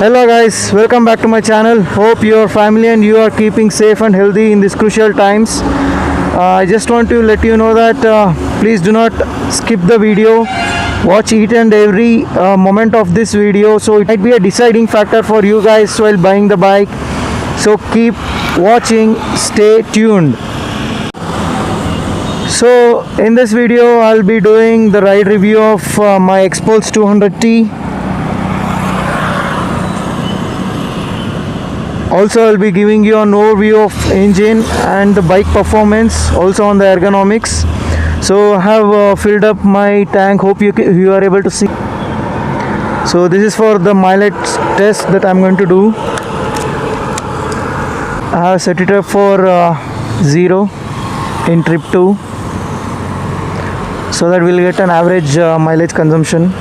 Hello guys, welcome back to my channel. Hope your family and you are keeping safe and healthy in these crucial times. I just want to let you know that please do not skip the video. Watch each and every moment of this video, so it might be a deciding factor for you guys while buying the bike. So keep watching, stay tuned. So in this video I'll be doing the ride review of my Xpulse 200T. Also I'll be giving you an overview of engine and the bike performance, also on the ergonomics. So I have filled up my tank, hope you are able to see. So this is for the mileage test that I'm going to do. I have set it up for 0 in trip 2, so that we'll get an average mileage consumption.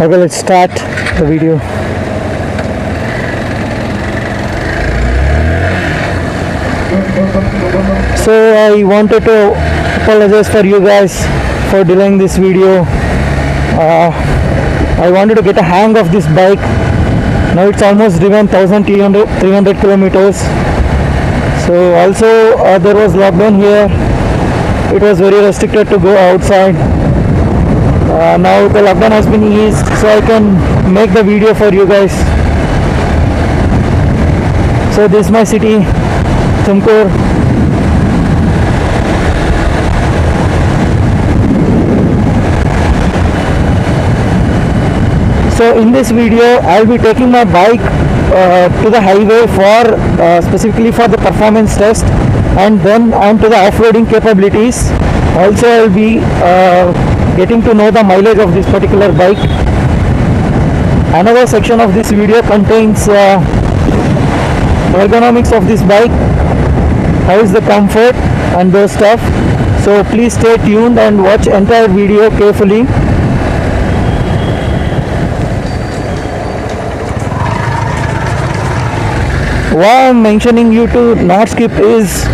Okay, let's start the video. So I wanted to apologize for you guys for delaying this video. I wanted to get a hang of this bike. Now it's almost driven 1300 kilometers. So also there was lockdown here. It was very restricted to go outside. Now the lockdown has been eased, so I can make the video for you guys. So this is my city, Tumkur. So in this video I'll be taking my bike to the highway for specifically for the performance test, and then on to the off-roading capabilities. Also I'll be getting to know the mileage of this particular bike. Another section of this video contains ergonomics of this bike, how is the comfort and those stuff. So please stay tuned and watch entire video carefully. Why I'm mentioning you to not skip is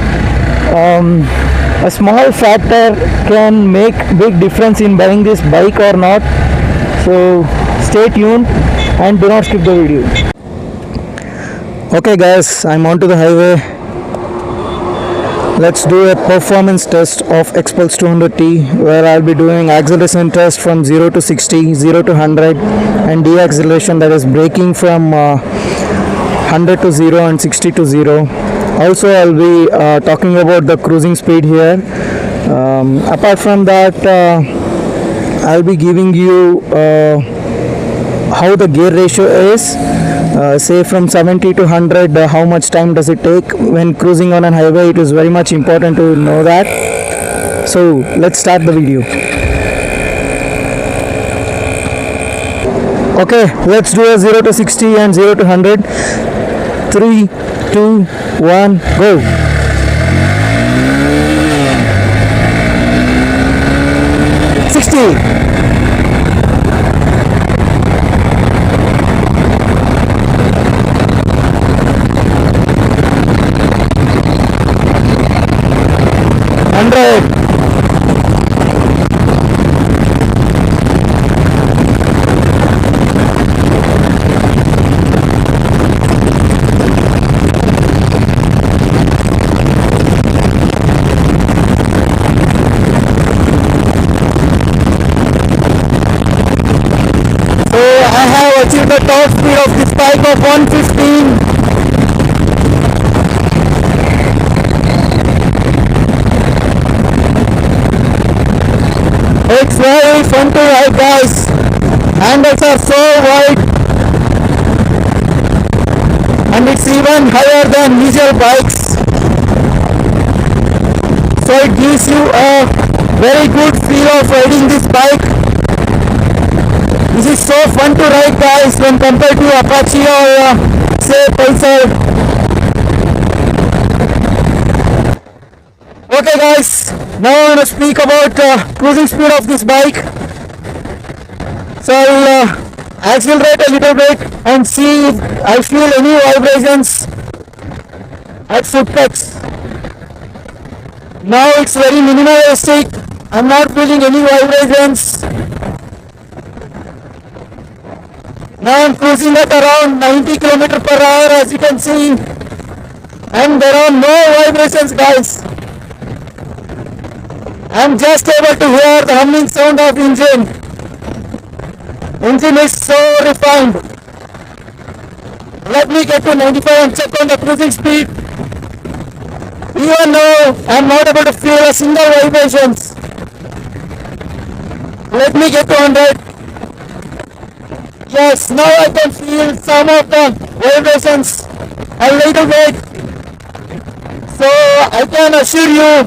a small factor can make big difference in buying this bike or not. So stay tuned and do not skip the video. Okay guys, I'm onto the highway. Let's do a performance test of Xpulse 200T, where I'll be doing acceleration test from 0 to 60, 0 to 100, and deacceleration, that is braking from 100 to 0 and 60 to 0. Also I'll be talking about the cruising speed here. Apart from that, I'll be giving you how the gear ratio is. Say from 70 to 100, how much time does it take when cruising on a highway. It is very much important to know that. So let's start the video. Okay, let's do a 0 to 60 and 0 to 100. 3, 2, 1, go. Achieve the top speed of this bike of 115. It's very fun to ride, guys. Handles are so wide, and it's even higher than usual bikes, so it gives you a very good feel of riding this bike. This is so fun to ride, guys, when compared to Apache or say Pulsar. Okay guys, now I want to speak about cruising speed of this bike. So I'll accelerate a little bit and see if I feel any vibrations at foot pegs. Now it's very minimalistic. I'm not feeling any vibrations. Now I'm cruising at around 90 km per hour, as you can see, and there are no vibrations, guys. I'm just able to hear the humming sound of engine. Engine is so refined. Let me get to 95 and check on the cruising speed. Even though I'm not able to feel a single vibrations. Let me get to 100. Yes, now I can feel some of the vibrations a little bit. So I can assure you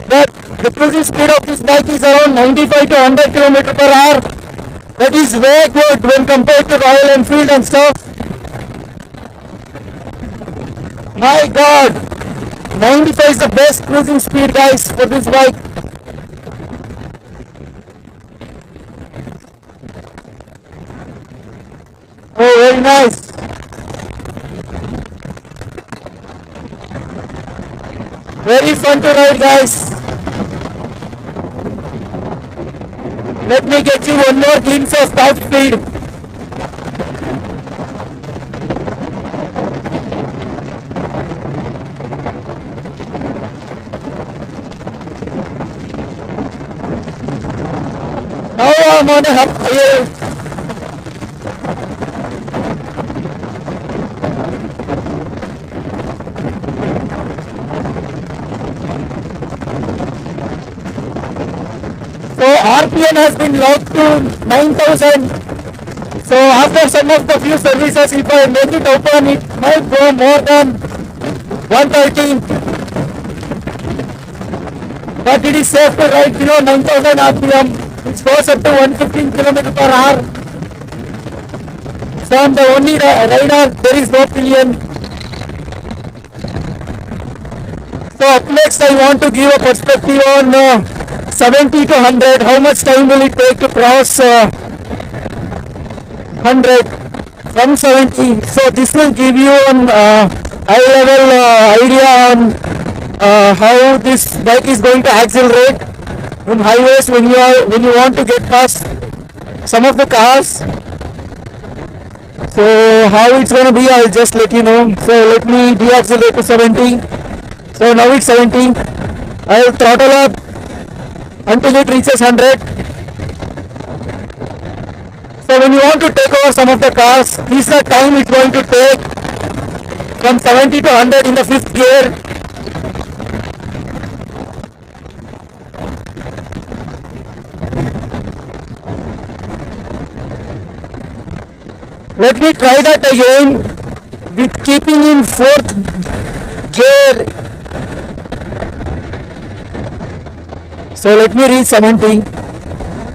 that the cruising speed of this bike is around 95 to 100 km per hour. That is way good when compared to Royal Enfield and stuff. My God, 95 is the best cruising speed, guys, for this bike. Oh, very nice. Very fun to ride, guys. Let me get you one more glimpse of top speed. Now I'm on a hill. So RPM has been locked to 9,000. So after some of the few services, if I make it open, it might go more than 130. But it is safe to ride below 9,000 RPM. It goes up to 115 km per hour. So I'm the only rider, there is no pillion. So up next I want to give a perspective on 70 to 100. How much time will it take to cross 100 from 70? So this will give you an high level idea on how this bike is going to accelerate in highways when you want to get past some of the cars. So how it's going to be, I'll just let you know. So let me deaccelerate to 70. So now it's 70. I'll throttle up until it reaches 100. So when you want to take over some of the cars, this is the time it's going to take from 70 to 100 in the 5th gear. Let me try that again with keeping in 4th gear. So let me reach 70.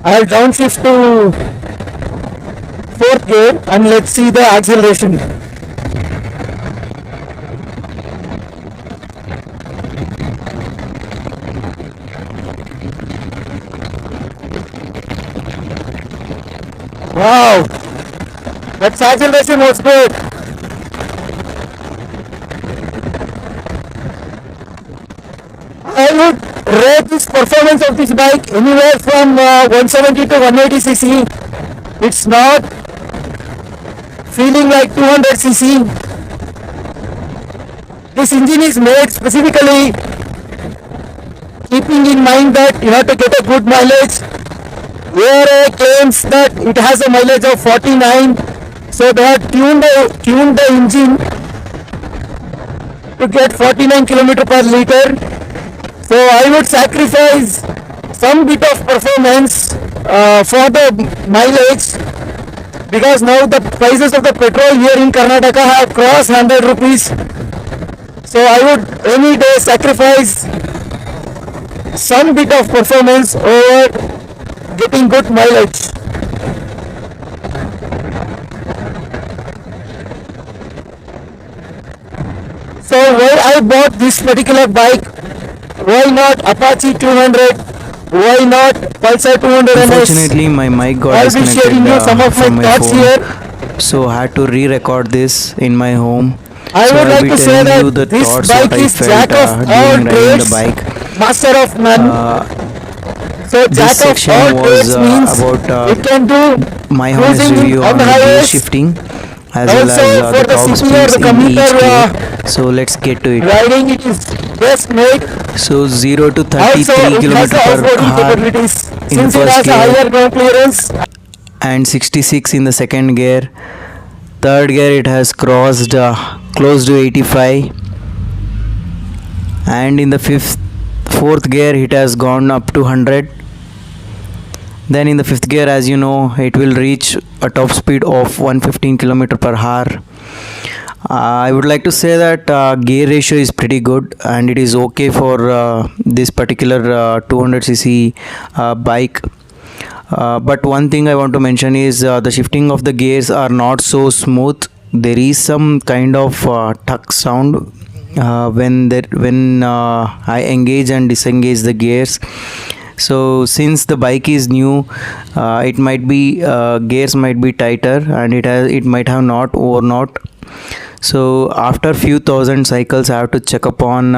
I'll downshift to 4th gear and let's see the acceleration. Wow, that acceleration was good. I would rate this performance of this bike anywhere from 170 to 180 cc. It's not feeling like 200 cc. This engine is made specifically keeping in mind that you have to get a good mileage. ARA claims that it has a mileage of 49, so they have tuned the engine to get 49 km per liter. So I would sacrifice some bit of performance for the mileage, because now the prices of the petrol here in Karnataka have crossed 100 rupees. So I would any day sacrifice some bit of performance over getting good mileage. So why I bought this particular bike? Why not Apache 200? Why not Pulsar 200 NS? Unfortunately, my mic got I'll be sharing you some disconnected of from my my thoughts phone, here. so I had to re-record this in my home. I So would I'll like be to say telling you that the this thoughts bike what I is felt jack of all during riding the trades, bike. master of none. Uh, So So this jack of section all was trades means about it can do my honest cruising review on on the the gear highways. shifting as well Also as for the the top city or speeds the in each commuter gear. So let's get to it. riding, it is best made. So 0 to Also 33 it has kilometer the per off-roading hour capabilities in the since it first has a gear higher ground clearance. and 66 in the second gear. Third gear it has crossed close to 85, and in the fourth gear it has gone up to 100. Then in the fifth gear, as you know, it will reach a top speed of 115 kilometer per hour. I would like to say that gear ratio is pretty good and it is okay for this particular 200cc bike. But one thing I want to mention is the shifting of the gears are not so smooth. There is some kind of tuck sound when I engage and disengage the gears. So since the bike is new, it might be gears might be tighter and it might have not or not. So after few thousand cycles I have to check upon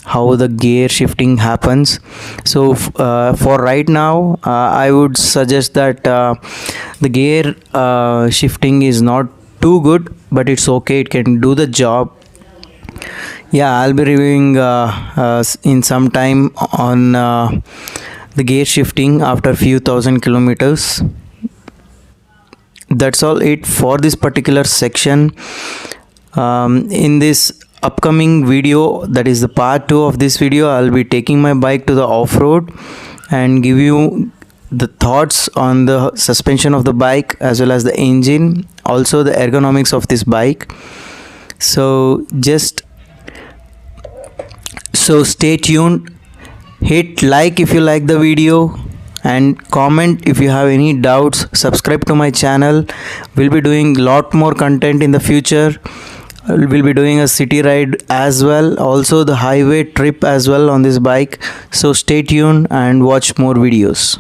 how the gear shifting happens. So for right now I would suggest that the gear shifting is not too good, but it's okay, it can do the job. Yeah, I'll be reviewing in some time on the gear shifting after few thousand kilometers. That's all it for this particular section. In this upcoming video, that is the part 2 of this video, I'll be taking my bike to the off-road and give you the thoughts on the suspension of the bike as well as the engine, also the ergonomics of this bike. So stay tuned, hit like if you like the video and comment if you have any doubts. Subscribe to my channel. We'll be doing lot more content in the future. We'll be doing a city ride as well, also the highway trip as well on this bike. So stay tuned and watch more videos.